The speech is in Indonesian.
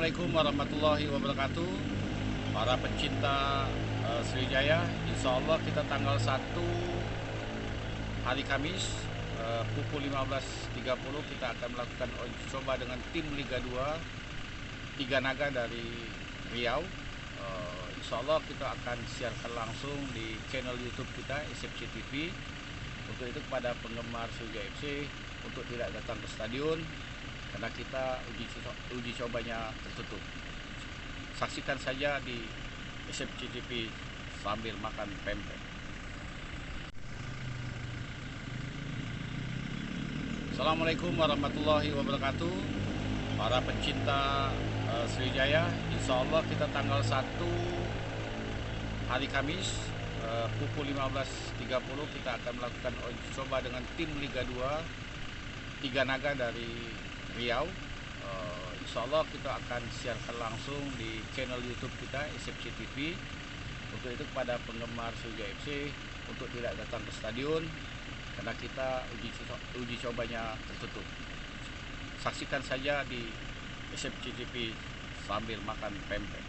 Assalamualaikum warahmatullahi wabarakatuh. Para pencinta Sriwijaya, insya Allah kita tanggal 1 hari Kamis pukul 15.30 kita akan melakukan uji coba dengan tim Liga 2 Tiga Naga dari Riau. Insya Allah kita akan siarkan langsung di channel YouTube kita SFC TV. Untuk itu kepada penggemar Sriwijaya FC untuk tidak datang ke stadion karena kita uji cobanya tertutup. Saksikan saja di SFC TV sambil makan pempek. Assalamualaikum warahmatullahi wabarakatuh. Para pencinta Sriwijaya, insya Allah kita tanggal 1 hari Kamis pukul 15.30 kita akan melakukan uji coba dengan tim Liga 2 Tiga Naga dari Riau. Insya Allah kita akan siarkan langsung di channel YouTube kita SFC TV. Untuk itu kepada penggemar Sriwijaya FC untuk tidak datang ke stadion karena kita uji cobanya tertutup. Saksikan saja di SFC TV sambil makan pempek.